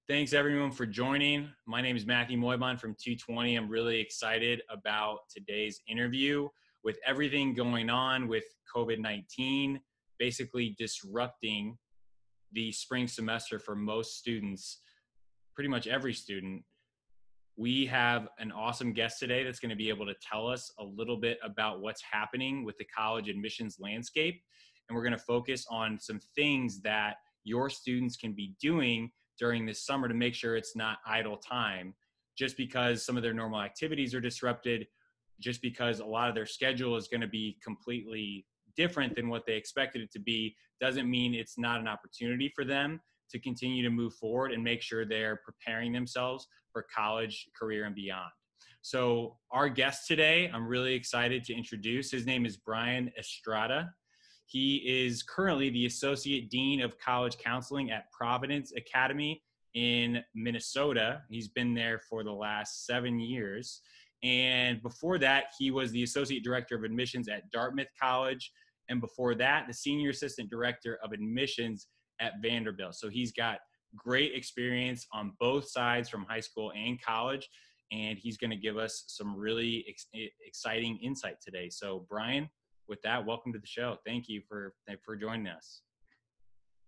Thanks everyone for joining. My name is Matthew Moybon from 220. I'm really excited about today's interview. With everything going on with COVID-19, basically disrupting the spring semester for most students, pretty much every student, we have an awesome guest today that's going to be able to tell us a little bit about what's happening with the college admissions landscape. And we're going to focus on some things that your students can be doing during this summer to make sure it's not idle time, just because some of their normal activities are disrupted, just because a lot of their schedule is going to be completely different than what they expected it to be, doesn't mean it's not an opportunity for them to continue to move forward and make sure they're preparing themselves for college, career, and beyond. So our guest today, I'm really excited to introduce. His name is Brian Estrada. He is currently the Associate Dean of College Counseling at Providence Academy in Minnesota. He's been there for the last 7 years. And before that, he was the Associate Director of Admissions at Dartmouth College. And before that, the Senior Assistant Director of Admissions at Vanderbilt. So he's got great experience on both sides from high school and college. And he's going to give us some really exciting insight today. So Brian, with that, welcome to the show. Thank you for joining us.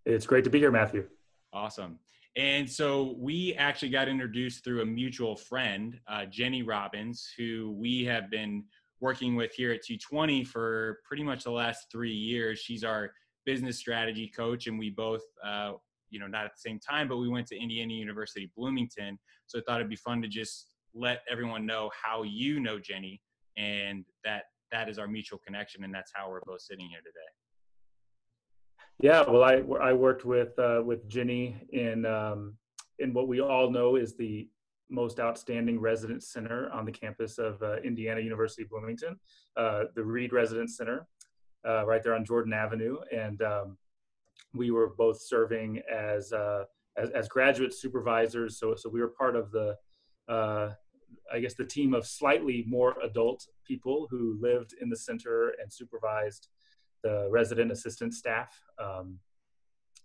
It's great to be here, Matthew. Awesome. And so we actually got introduced through a mutual friend, Jenny Robbins, who we have been working with here at 220 for pretty much the last 3 years. She's our business strategy coach, and we both, not at the same time, but we went to Indiana University, Bloomington. So I thought it'd be fun to just let everyone know how you know Jenny, and that is our mutual connection, and that's how we're both sitting here today. Yeah, well, I worked with Jenny in what we all know is the most outstanding residence center on the campus of Indiana University, Bloomington, the Reed Residence Center, right there on Jordan Avenue, and we were both serving as graduate supervisors. So we were part of the the team of slightly more adult people who lived in the center and supervised the resident assistant staff,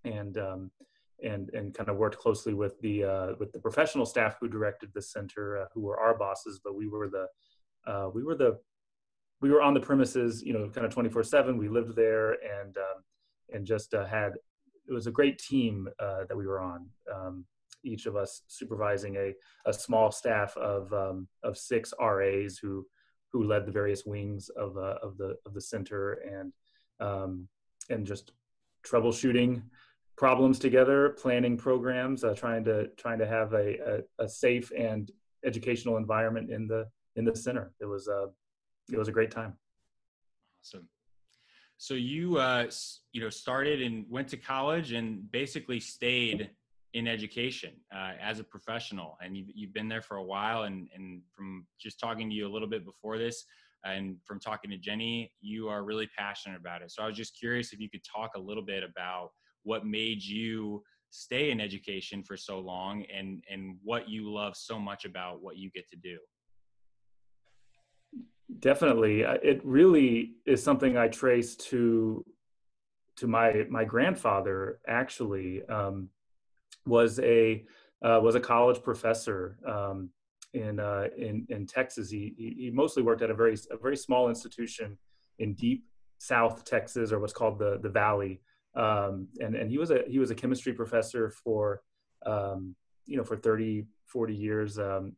and kind of worked closely with the professional staff who directed the center, who were our bosses. But we were on the premises, kind of 24/7. We lived there, and just it was a great team that we were on. Each of us supervising a small staff of 6 RAs who led the various wings of the center, and just troubleshooting problems together, planning programs, trying to have a safe and educational environment in the center. It was a great time. Awesome. So you started and went to college and basically stayed in education as a professional, and you've been there for a while, and from just talking to you a little bit before this and from talking to Jenny, you are really passionate about it. So I was just curious if you could talk a little bit about what made you stay in education for so long, and what you love so much about what you get to do. Definitely. It really is something I trace to my grandfather, actually. Was a college professor in Texas. He mostly worked at a very small institution in deep South Texas, or what's called the Valley. And he was a chemistry professor for 30, 40 years. And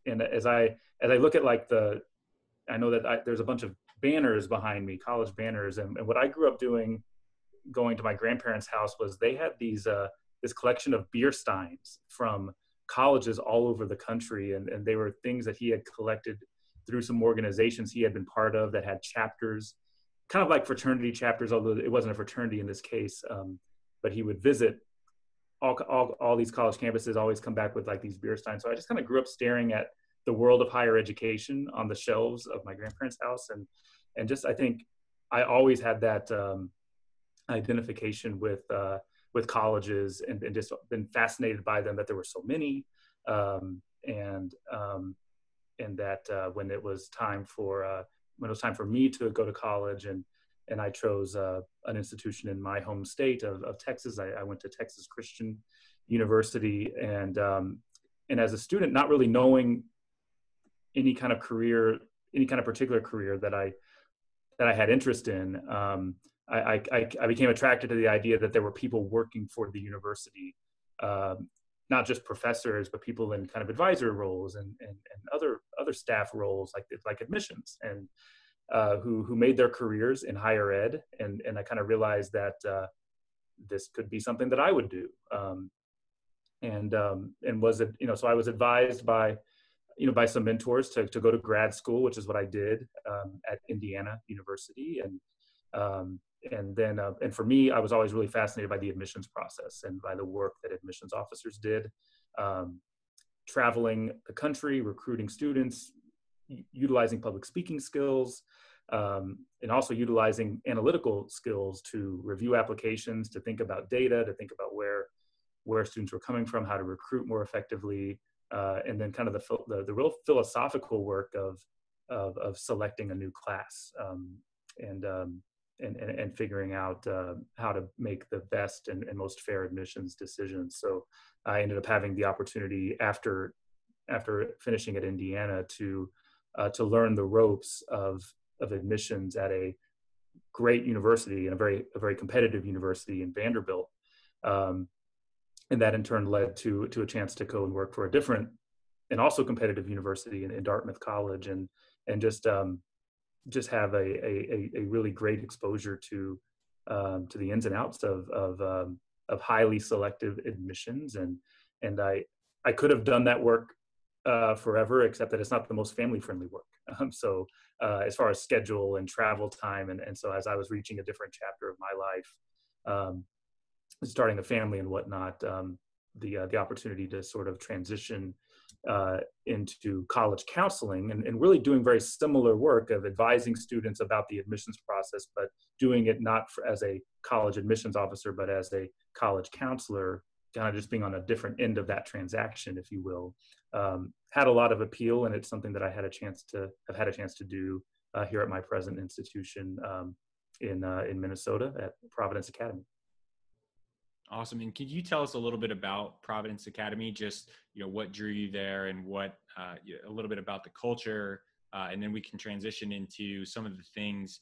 as I look at I know that there's a bunch of banners behind me, college banners, and what I grew up doing, going to my grandparents' house, was they had this collection of beer steins from colleges all over the country. And they were things that he had collected through some organizations he had been part of that had chapters, kind of like fraternity chapters, although it wasn't a fraternity in this case. But he would visit all these college campuses, always come back with these beer steins. So I just kind of grew up staring at the world of higher education on the shelves of my grandparents' house. And just, I think I always had that identification with colleges, and just been fascinated by them, that there were so many, and that when it was time for me to go to college, and I chose an institution in my home state of Texas. I went to Texas Christian university, and as a student, not really knowing any kind of career, any kind of particular career that I had interest in. I became attracted to the idea that there were people working for the university, not just professors, but people in kind of advisor roles and other staff roles like admissions, and who made their careers in higher ed. And I kind of realized that this could be something that I would do. And was it, so I was advised by by some mentors to go to grad school, which is what I did at Indiana University. And then for me, I was always really fascinated by the admissions process and by the work that admissions officers did, traveling the country, recruiting students, utilizing public speaking skills, and also utilizing analytical skills to review applications, to think about data, to think about where students were coming from, how to recruit more effectively, and then kind of the real philosophical work of selecting a new class, and figuring out how to make the best and most fair admissions decisions. So I ended up having the opportunity after finishing at Indiana to learn the ropes of admissions at a great university, and a very competitive university in Vanderbilt. And that in turn led to a chance to go and work for a different and also competitive university in Dartmouth College, and just have a really great exposure to the ins and outs of highly selective admissions. And I could have done that work forever, except that it's not the most family friendly work. So as far as schedule and travel time, and so as I was reaching a different chapter of my life, starting a family and whatnot, the opportunity to sort of transition into college counseling, and really doing very similar work of advising students about the admissions process, but doing it not as a college admissions officer, but as a college counselor, kind of just being on a different end of that transaction, if you will, had a lot of appeal. And it's something that I've had a chance to do here at my present institution in Minnesota at Providence Academy. Awesome. And could you tell us a little bit about Providence Academy? Just, what drew you there, and what, a little bit about the culture, and then we can transition into some of the things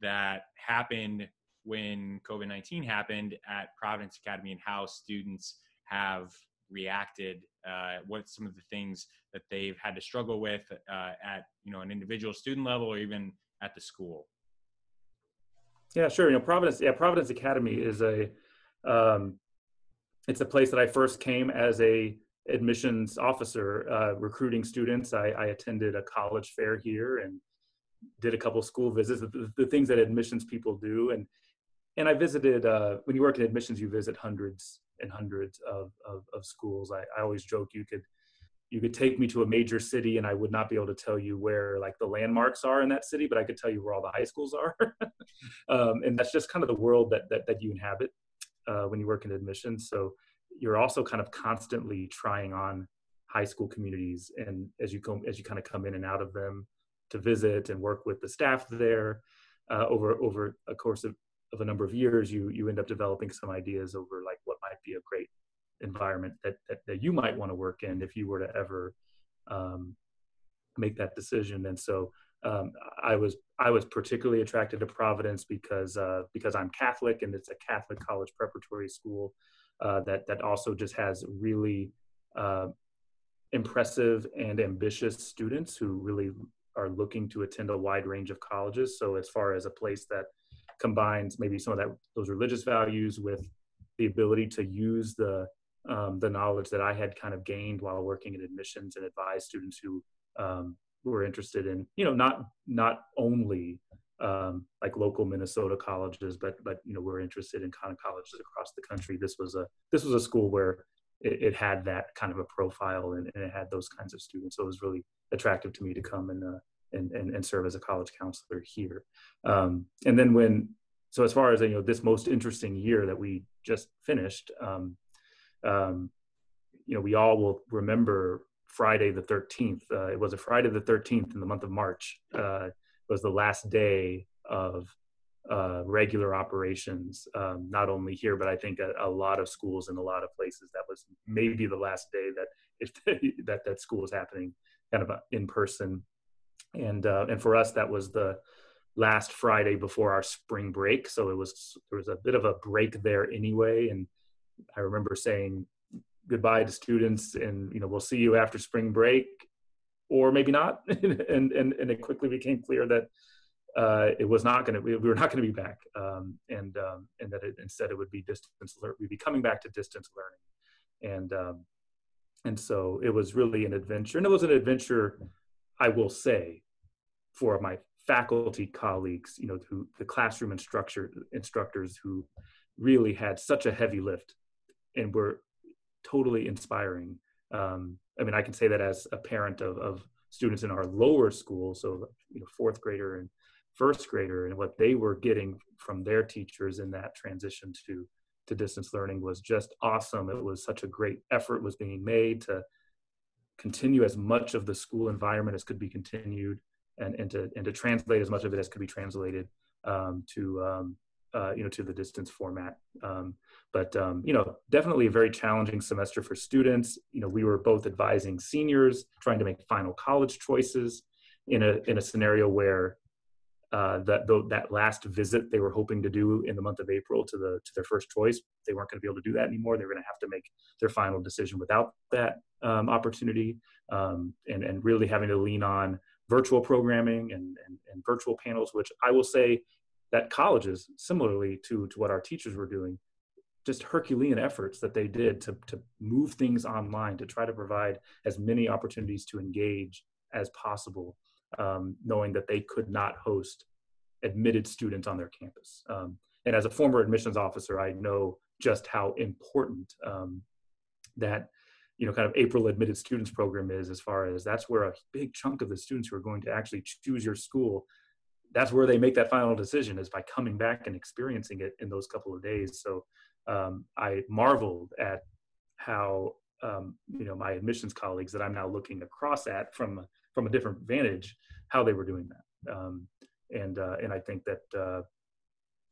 that happened when COVID-19 happened at Providence Academy, and how students have reacted, what some of the things that they've had to struggle with at, an individual student level, or even at the school. Yeah, sure. Providence Academy is it's a place that I first came as a admissions officer, recruiting students. I attended a college fair here and did a couple school visits, the things that admissions people do. And I visited, when you work in admissions, you visit hundreds and hundreds of schools. I always joke you could take me to a major city and I would not be able to tell you where like the landmarks are in that city, but I could tell you where all the high schools are. And that's just kind of the world that you inhabit when you work in admissions. So you're also kind of constantly trying on high school communities, and as you kind of come in and out of them to visit and work with the staff there, over a course of a number of years, you end up developing some ideas over like what might be a great environment that you might want to work in if you were to ever make that decision. And so I was particularly attracted to Providence because I'm Catholic, and it's a Catholic college preparatory school that also just has really impressive and ambitious students who really are looking to attend a wide range of colleges. So as far as a place that combines maybe some of those religious values with the ability to use the knowledge that I had kind of gained while working in admissions, and advise students who were interested in, not only like local Minnesota colleges, but we're interested in kind of colleges across the country. This was a school where it had that kind of a profile, and it had those kinds of students. So it was really attractive to me to come and serve as a college counselor here. And then so as far as this most interesting year that we just finished, we all will remember Friday the 13th. It was a Friday the 13th in the month of March. It was the last day of regular operations, not only here, but I think a lot of schools in a lot of places, that was maybe the last day that that school was happening kind of in person. And for us, that was the last Friday before our spring break. So there was a bit of a break there anyway. And I remember saying goodbye to students, and we'll see you after spring break, or maybe not. and it quickly became clear that it was not going to. We were not going to be back, and that instead it would be distance learning. We'd be coming back to distance learning, and so it was really an adventure. And it was an adventure, I will say, for my faculty colleagues, who the classroom instructors who really had such a heavy lift and were totally inspiring. I can say that as a parent of students in our lower school, so fourth grader and first grader, and what they were getting from their teachers in that transition to distance learning was just awesome. It was such a great effort was being made to continue as much of the school environment as could be continued, and to translate as much of it as could be translated to the distance format. But definitely a very challenging semester for students. We were both advising seniors trying to make final college choices in a scenario where that last visit they were hoping to do in the month of April to their first choice, they weren't going to be able to do that anymore. They were going to have to make their final decision without that opportunity, and really having to lean on virtual programming and virtual panels, which I will say that colleges, similarly to what our teachers were doing, just Herculean efforts that they did to move things online, to try to provide as many opportunities to engage as possible, knowing that they could not host admitted students on their campus. And as a former admissions officer, I know just how important that kind of April admitted students program is, as far as that's where a big chunk of the students who are going to actually choose your school, that's where they make that final decision, is by coming back and experiencing it in those couple of days. So I marveled at how my admissions colleagues that I'm now looking across at from a different vantage, how they were doing that. And I think that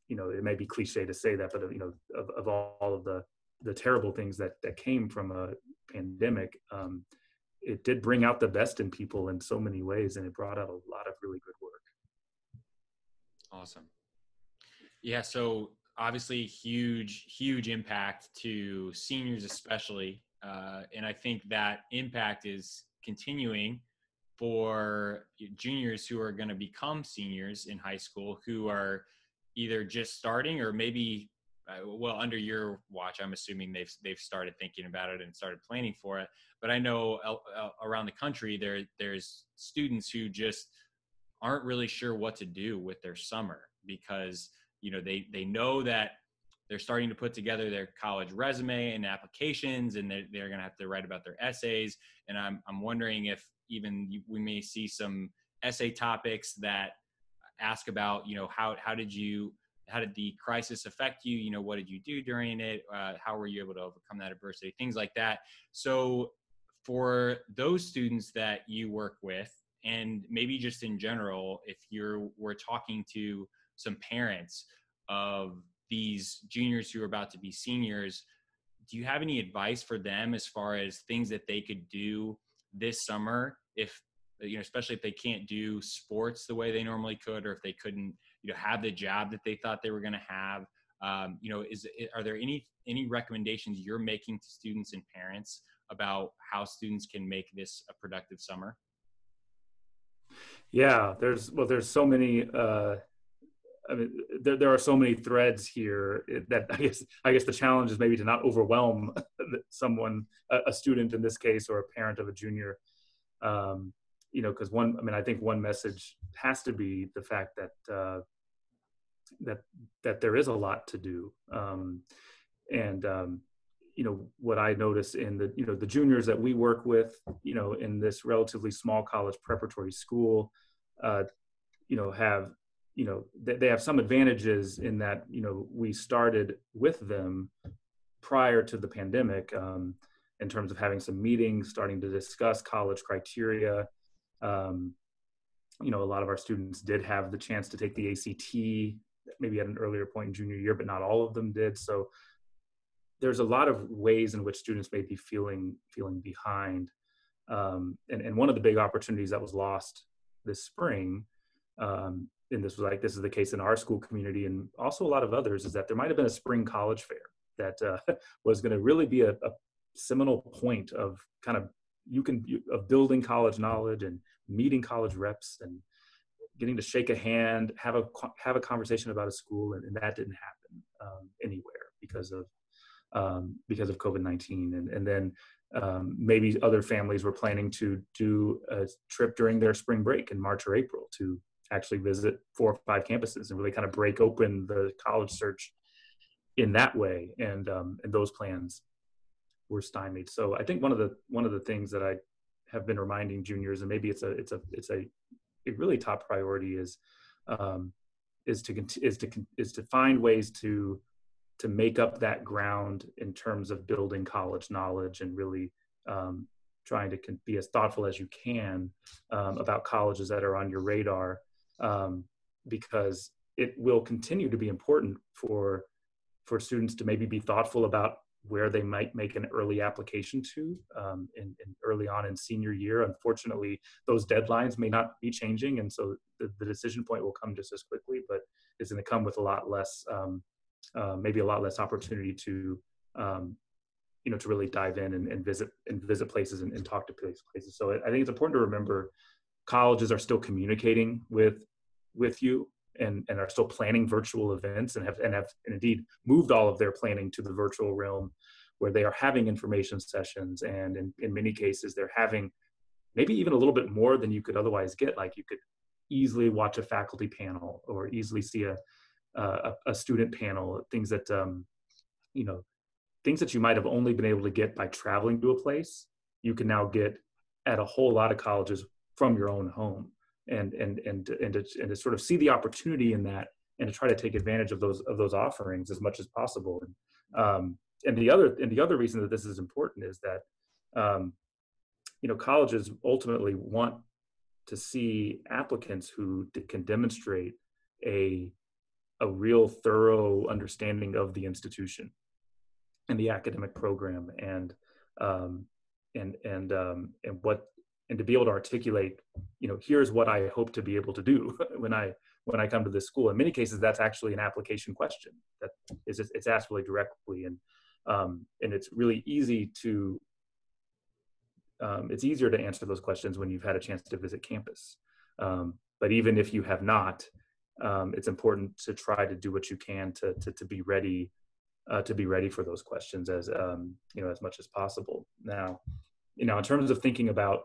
it may be cliche to say that, but of all of the terrible things that came from a pandemic, it did bring out the best in people in so many ways, and it brought out a lot of really good work. Awesome. Yeah. So obviously huge impact to seniors, especially. And I think that impact is continuing for juniors who are going to become seniors in high school, who are either just starting or maybe, under your watch, I'm assuming they've started thinking about it and started planning for it. But I know around the country, there's students who just aren't really sure what to do with their summer, because they know that they're starting to put together their college resume and applications, and they're going to have to write about their essays. And I'm wondering if even we may see some essay topics that ask about, how did the crisis affect you? What did you do during it? How were you able to overcome that adversity? Things like that. So for those students that you work with, and maybe just in general, if we're talking to some parents of these juniors who are about to be seniors, do you have any advice for them as far as things that they could do this summer, if especially if they can't do sports the way they normally could, or if they couldn't have the job that they thought they were going to have? Are there any recommendations you're making to students and parents about how students can make this a productive summer? Yeah, there's so many. There are so many threads here that I guess the challenge is maybe to not overwhelm someone, a student in this case, or a parent of a junior. Because I think one message has to be the fact that that there is a lot to do, and what I notice in the juniors that we work with, in this relatively small college preparatory school, have they have some advantages in that we started with them prior to the pandemic, in terms of having some meetings, starting to discuss college criteria. A lot of our students did have the chance to take the ACT maybe at an earlier point in junior year, but not all of them did. So there's a lot of ways in which students may be feeling behind. And one of the big opportunities that was lost this spring, and this is the case in our school community and also a lot of others, is that there might have been a spring college fair that was going to really be a seminal point of kind of of building college knowledge and meeting college reps and getting to shake a hand, have a conversation about a school, and that didn't happen anywhere because of COVID-19. And then maybe other families were planning to do a trip during their spring break in March or April to actually visit 4 or 5 campuses and really kind of break open the college search in that way. And those plans were stymied. So I think one of the things that I have been reminding juniors, and maybe it's a really top priority, is to find ways to make up that ground in terms of building college knowledge and really trying to be as thoughtful as you can about colleges that are on your radar, because it will continue to be important for students to maybe be thoughtful about where they might make an early application to in early on in senior year. Unfortunately, those deadlines may not be changing, and so the decision point will come just as quickly, but it's going to come with a lot less maybe a lot less opportunity to to really dive in and visit places and talk to places. So I think it's important to remember colleges are still communicating with you and are still planning virtual events and have indeed moved all of their planning to the virtual realm, where they are having information sessions, and in many cases they're having maybe even a little bit more than you could otherwise get. Like you could easily watch a faculty panel or easily see a student panel, things that things that you might have only been able to get by traveling to a place, you can now get at a whole lot of colleges from your own home, and to sort of see the opportunity in that, and to try to take advantage of those offerings as much as possible. And the other reason that this is important is that colleges ultimately want to see applicants who can demonstrate a real thorough understanding of the institution and the academic program, and to be able to articulate, here's what I hope to be able to do when I come to this school. In many cases, that's actually an application question that it's asked really directly, and it's really easy to it's easier to answer those questions when you've had a chance to visit campus. But even if you have not, it's important to try to do what you can to be ready for those questions as much as possible. Now, in terms of thinking about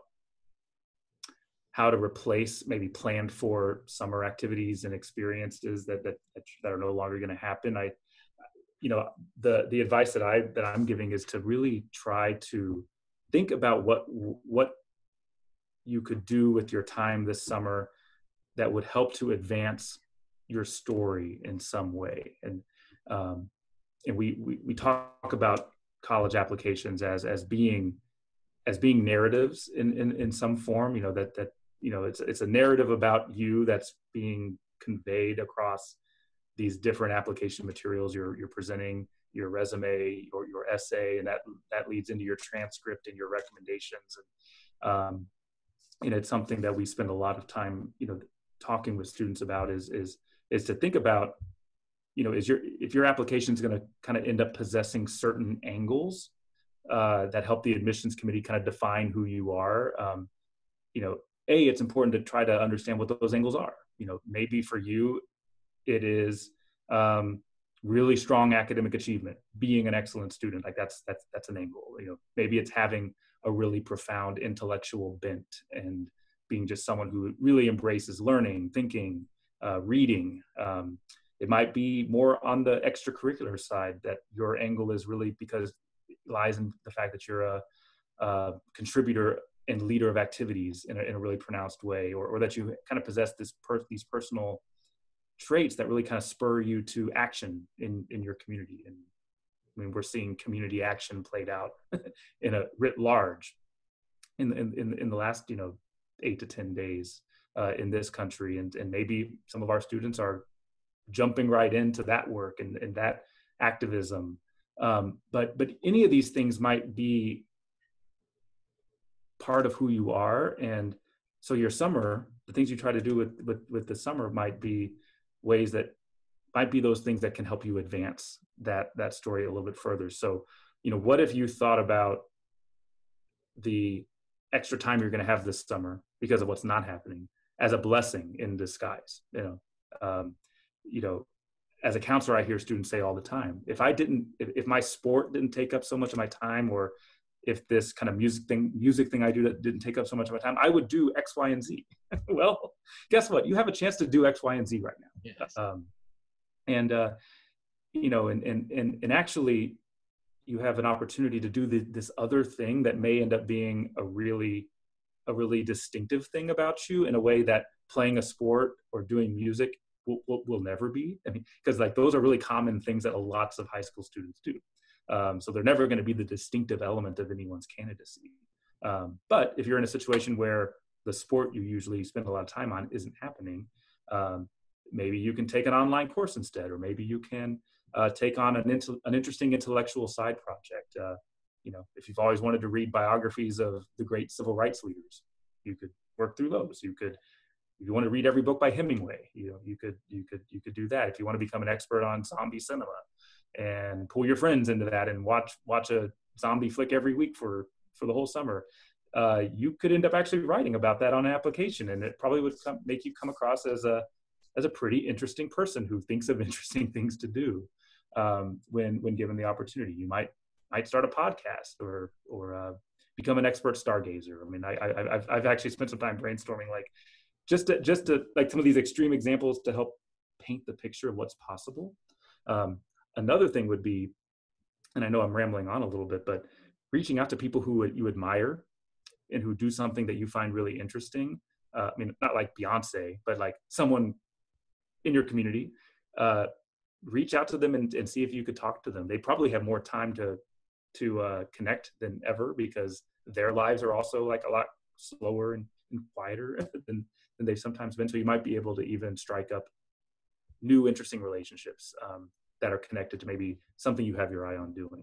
how to replace maybe planned for summer activities and experiences that are no longer going to happen, the advice that I'm giving is to really try to think about what you could do with your time this summer that would help to advance your story in some way. And we talk about college applications as being narratives in some form. It's a narrative about you that's being conveyed across these different application materials. You're presenting your resume or your essay, and that leads into your transcript and your recommendations. And it's something that we spend a lot of time talking with students about is to think about, if your application is going to kind of end up possessing certain angles that help the admissions committee kind of define who you are. It's important to try to understand what those angles are. Maybe for you, it is really strong academic achievement, being an excellent student. Like that's an angle. Maybe it's having a really profound intellectual bent and being just someone who really embraces learning, thinking, reading. It might be more on the extracurricular side, that your angle is really because it lies in the fact that you're a contributor and leader of activities in a really pronounced way, or that you kind of possess these personal traits that really kind of spur you to action in your community. And I mean, we're seeing community action played out in a writ large in the last 8 to 10 days in this country, and maybe some of our students are jumping right into that work and that activism. But any of these things might be part of who you are. And so your summer, the things you try to do with the summer might be ways that might be those things that can help you advance that story a little bit further. So, what if you thought about the extra time you're going to have this summer because of what's not happening as a blessing in disguise? Um, you know, as a counselor, I hear students say all the time, if my sport didn't take up so much of my time, or if this kind of music thing I do that didn't take up so much of my time, I would do X, Y, and Z. Well, guess what? You have a chance to do X, Y, and Z right now. Yes. And actually, you have an opportunity to do this other thing that may end up being a really distinctive thing about you in a way that playing a sport or doing music will never be. I mean, because like those are really common things that lots of high school students do. So they're never going to be the distinctive element of anyone's candidacy. But if you're in a situation where the sport you usually spend a lot of time on isn't happening, maybe you can take an online course instead, or maybe you can take on an interesting intellectual side project. If you've always wanted to read biographies of the great civil rights leaders, you could work through those. If you want to read every book by Hemingway, you could do that. If you want to become an expert on zombie cinema, and pull your friends into that and watch a zombie flick every week for the whole summer, you could end up actually writing about that on an application, and it probably would make you come across as a pretty interesting person who thinks of interesting things to do when given the opportunity. You might start a podcast or become an expert stargazer. I mean, I've actually spent some time brainstorming, like just to like some of these extreme examples to help paint the picture of what's possible. Another thing would be, and I know I'm rambling on a little bit, but reaching out to people who you admire and who do something that you find really interesting. I mean, not like Beyonce, but like someone in your community. Reach out to them and see if you could talk to them. They probably have more time to connect than ever, because their lives are also like a lot slower and quieter than they've sometimes been. So you might be able to even strike up new interesting relationships that are connected to maybe something you have your eye on doing.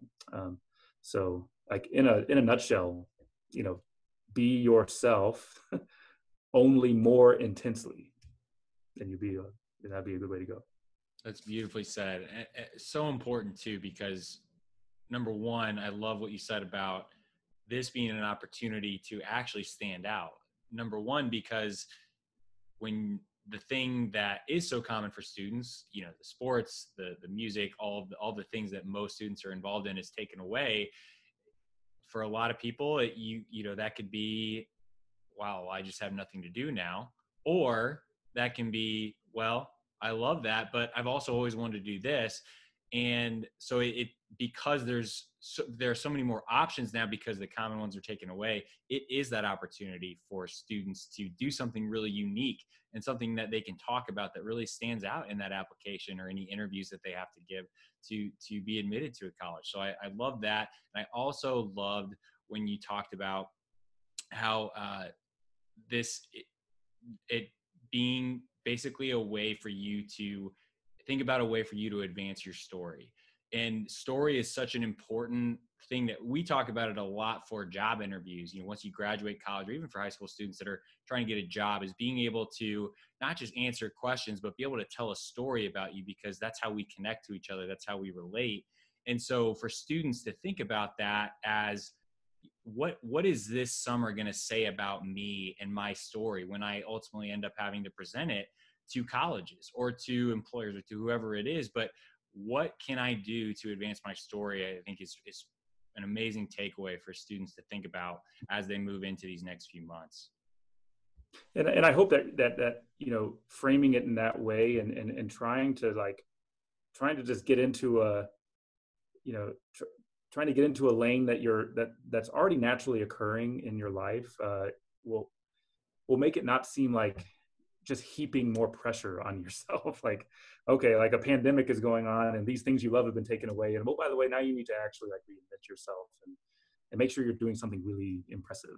So like in a nutshell, be yourself only more intensely, and that'd be a good way to go. That's beautifully said. So important too, because number one, I love what you said about this being an opportunity to actually stand out. Number one, because when the thing that is so common for students, the sports, the music, all the things that most students are involved in is taken away. For a lot of people, that could be, wow, I just have nothing to do now. Or that can be, well, I love that, but I've also always wanted to do this. And so because there are so many more options now, because the common ones are taken away, it is that opportunity for students to do something really unique and something that they can talk about that really stands out in that application or any interviews that they have to give to be admitted to a college. So I love that. And I also loved when you talked about how it being basically a way for you to think about a way for you to advance your story. And story is such an important thing that we talk about it a lot for job interviews. Once you graduate college, or even for high school students that are trying to get a job, is being able to not just answer questions, but be able to tell a story about you, because that's how we connect to each other. That's how we relate. And so for students to think about that as, what is this summer going to say about me and my story when I ultimately end up having to present it to colleges or to employers or to whoever it is? But what can I do to advance my story? I think is an amazing takeaway for students to think about as they move into these next few months. And I hope that framing it in that way and trying to just get into trying to get into a lane that's already naturally occurring in your life will make it not seem like just heaping more pressure on yourself. Like, okay, like a pandemic is going on and these things you love have been taken away. And by the way, now you need to actually like reinvent yourself and make sure you're doing something really impressive.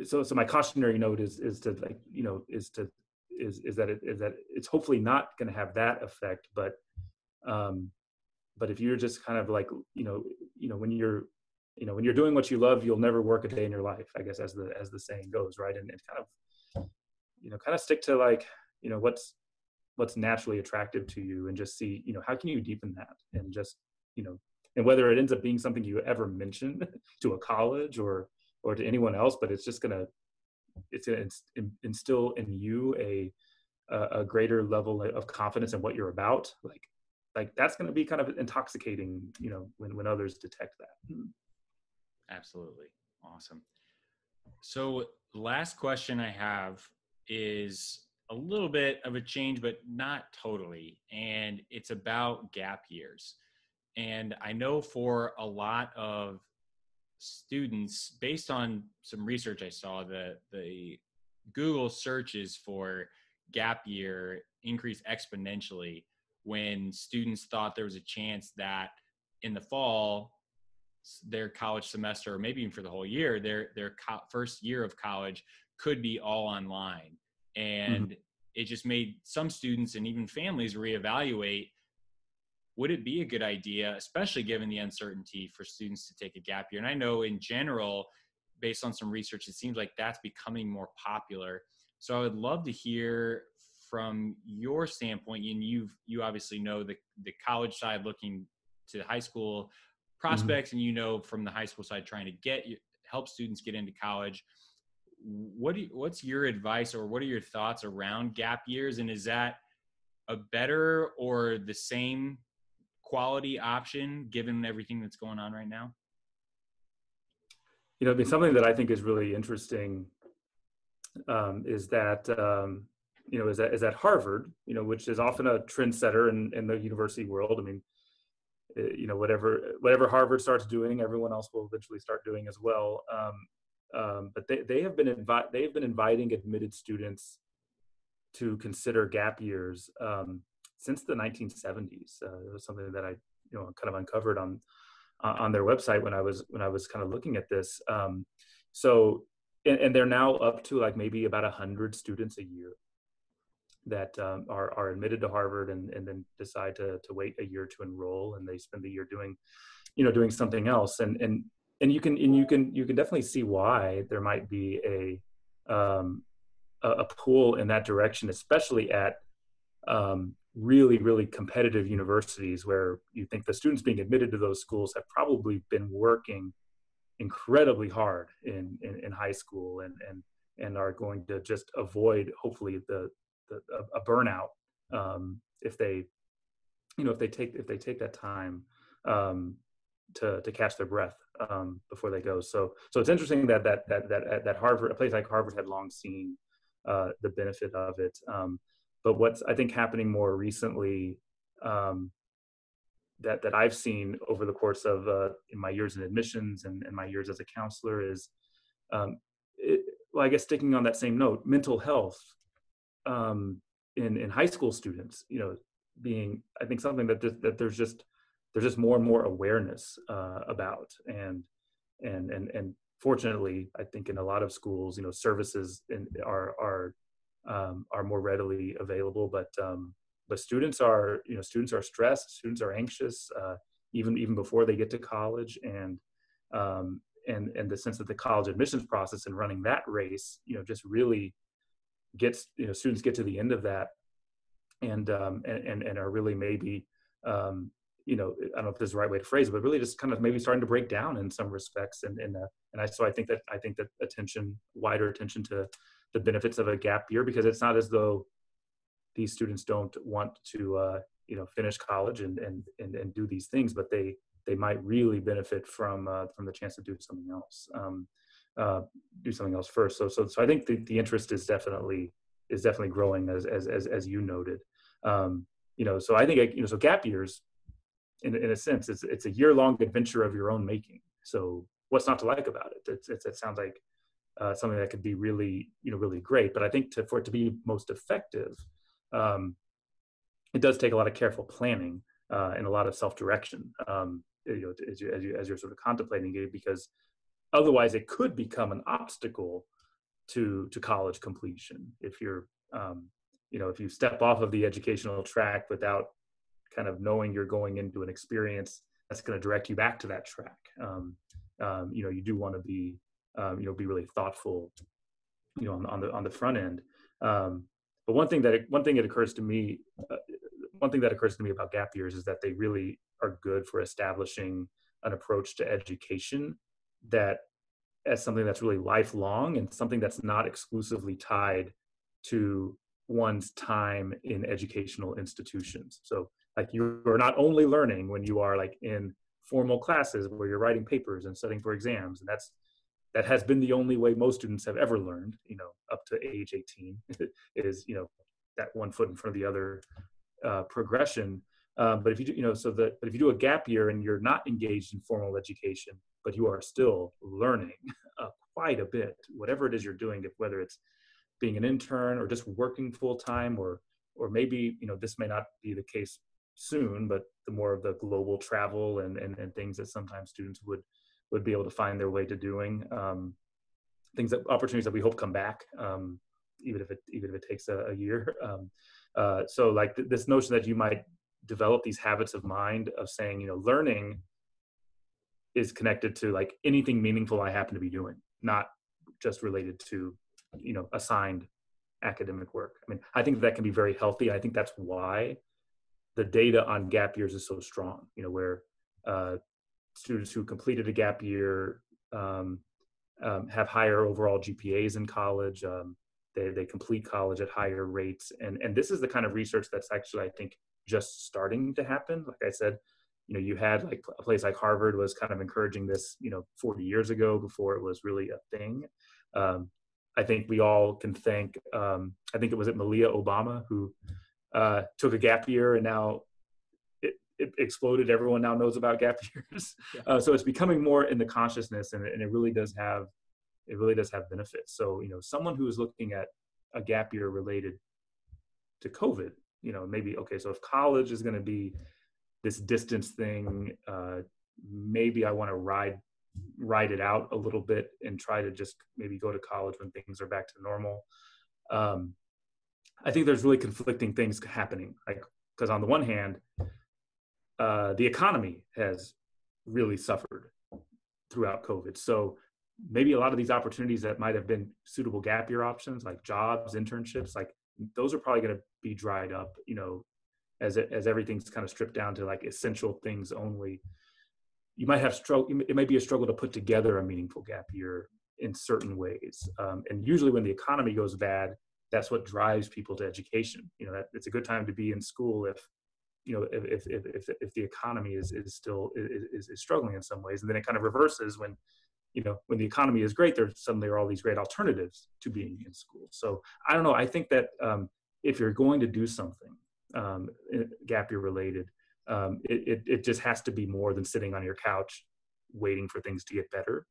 so my cautionary note is to like, is that it's hopefully not going to have that effect, um, but if you're just kind of like, when you're, when you're doing what you love, you'll never work a day in your life, I guess, as the saying goes, right? And kind of, kind of stick to like, what's naturally attractive to you, and just see, how can you deepen that, and just, you know, and whether it ends up being something you ever mention to a college or to anyone else, but it's just gonna, it's gonna instill in you a greater level of confidence in what you're about. Like that's going to be kind of intoxicating, when others detect that. Absolutely. Awesome. So last question I have is a little bit of a change, but not totally. And it's about gap years. And I know for a lot of students, based on some research I saw, the Google searches for gap year increased exponentially when students thought there was a chance that in the fall their college semester, or maybe even for the whole year, their first year of college could be all online. Mm-hmm. And it just made some students and even families reevaluate, would it be a good idea, especially given the uncertainty, for students to take a gap year? And I know in general, based on some research, it seems like that's becoming more popular. So I would love to hear from your standpoint, and you obviously know the college side looking to high school Mm-hmm. prospects, and from the high school side trying to help students get into college. What's your advice, or what are your thoughts around gap years, and is that a better or the same quality option given everything that's going on right now? I mean, something that I think is really interesting, is that, is that Harvard, which is often a trendsetter in the university world. I mean, whatever Harvard starts doing, everyone else will eventually start doing as well. But they have been inviting admitted students to consider gap years, since the 1970s. It was something that I kind of uncovered on their website when I was kind of looking at this. So and they're now up to like maybe about 100 students a year that, are admitted to Harvard, and then decide to wait a year to enroll, and they spend the year doing something else. And you can definitely see why there might be a pull in that direction, especially at, really competitive universities, where you think the students being admitted to those schools have probably been working incredibly hard in high school, and are going to just avoid, hopefully, a burnout, if they if they take that time, to catch their breath, before they go. So it's interesting that Harvard, a place like Harvard, had long seen, the benefit of it. But what's, I think, happening more recently, that I've seen over the course of, in my years in admissions, and my years as a counselor, is, um, well, I guess, sticking on that same note, mental health, in high school students, being, I think, something that there's just more and more awareness, about, and fortunately, I think in a lot of schools, services are more readily available, but students are stressed, students are anxious, even before they get to college, and the sense that the college admissions process and running that race, just really gets, students get to the end of that, and are really, maybe, I don't know if this is the right way to phrase it, but really just kind of maybe starting to break down in some respects. So I think that wider attention to the benefits of a gap year, because it's not as though these students don't want to, finish college and do these things, but they might really benefit from the chance to do something else, first. So I think the interest is definitely growing, as you noted. So I think, so gap years, in a sense, it's a year-long adventure of your own making. So what's not to like about it? It sounds like, something that could be really, really great. But I think for it to be most effective, it does take a lot of careful planning, and a lot of self-direction, as you're sort of contemplating it, because otherwise it could become an obstacle, to college completion. If you're, if you step off of the educational track without kind of knowing you're going into an experience that's going to direct you back to that track, you do want to be, be really thoughtful, on the front end. But one thing that occurs to me, one thing that occurs to me about gap years is that they really are good for establishing an approach to education that as something that's really lifelong and something that's not exclusively tied to one's time in educational institutions. So like you're not only learning when you are like in formal classes where you're writing papers and studying for exams, and that has been the only way most students have ever learned, up to age 18 is, that one foot in front of the other progression. But if you do, but if you do a gap year and you're not engaged in formal education, but you are still learning quite a bit, whatever it is you're doing, whether it's being an intern or just working full time, or maybe, this may not be the case soon, but the more of the global travel and things that sometimes students would be able to find their way to doing, opportunities that we hope come back, even if it takes a year. So like this notion that you might develop these habits of mind of saying, learning is connected to like anything meaningful I happen to be doing, not just related to, assigned academic work. I mean, I think that can be very healthy. I think that's why the data on gap years is so strong, where students who completed a gap year have higher overall GPAs in college. They complete college at higher rates. And this is the kind of research that's actually, I think, just starting to happen. Like I said, you had like a place like Harvard was kind of encouraging this, 40 years ago before it was really a thing. I think we all can thank, I think it was Malia Obama who took a gap year, and now it exploded. Everyone now knows about gap years. Yeah. So it's becoming more in the consciousness, and it really does have benefits. So, someone who is looking at a gap year related to COVID, maybe, okay, so if college is going to be this distance thing, maybe I want to ride it out a little bit and try to just maybe go to college when things are back to normal. I think there's really conflicting things happening, like, because on the one hand, the economy has really suffered throughout COVID. So maybe a lot of these opportunities that might have been suitable gap year options, like jobs, internships, like those are probably going to be dried up, as everything's kind of stripped down to like essential things only. You might have it might be a struggle to put together a meaningful gap year in certain ways. And usually when the economy goes bad, that's what drives people to education. That it's a good time to be in school if the economy is still struggling in some ways. And then it kind of reverses when the economy is great, there suddenly are all these great alternatives to being in school. So I don't know. I think that if you're going to do something gap year related, it just has to be more than sitting on your couch waiting for things to get better.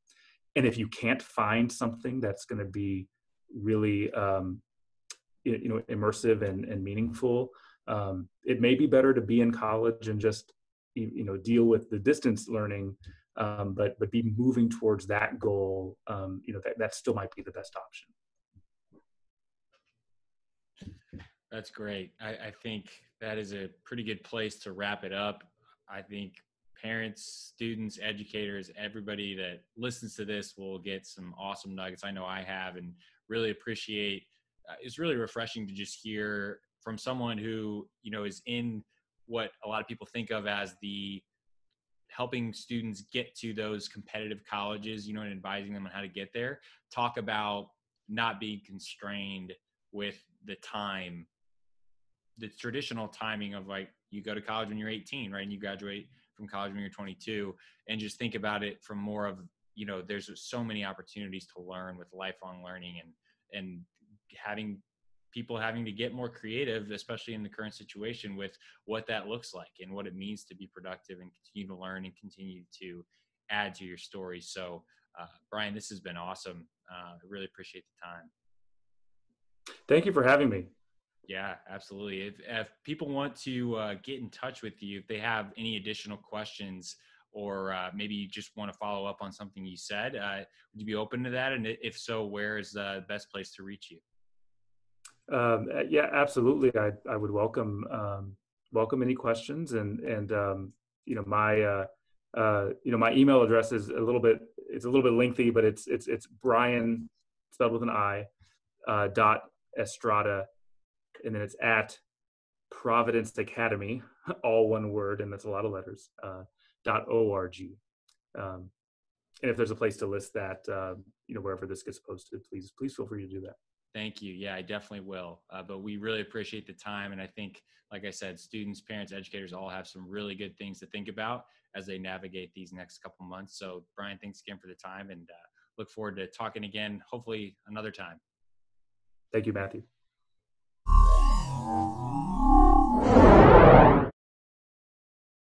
And if you can't find something that's going to be really immersive and meaningful, it may be better to be in college and just deal with the distance learning, but be moving towards that goal. That still might be the best option. That's great. I think that is a pretty good place to wrap it up. I think parents, students, educators, everybody that listens to this will get some awesome nuggets. I know I have, and really appreciate. It's really refreshing to just hear from someone who, is in what a lot of people think of as the helping students get to those competitive colleges, and advising them on how to get there. Talk about not being constrained with the time, the traditional timing of like you go to college when you're 18, right? And you graduate from college when you're 22, and just think about it from more of, there's so many opportunities to learn with lifelong learning, and people having to get more creative, especially in the current situation, with what that looks like and what it means to be productive and continue to learn and continue to add to your story. So, Brian, this has been awesome. I really appreciate the time. Thank you for having me. Yeah, absolutely. If people want to get in touch with you, if they have any additional questions, or maybe you just want to follow up on something you said, would you be open to that? And if so, where is the best place to reach you? Yeah, absolutely. I would welcome any questions, and my email address is a little bit lengthy, but it's Brian spelled with an I, dot Estrada, and then it's at Providence Academy, all one word, and that's a lot of letters, .org. And if there's a place to list that, wherever this gets posted, please feel free to do that. Thank you. Yeah, I definitely will. But we really appreciate the time. And I think, like I said, students, parents, educators all have some really good things to think about as they navigate these next couple months. So, Brian, thanks again for the time, and look forward to talking again, hopefully another time. Thank you, Matthew.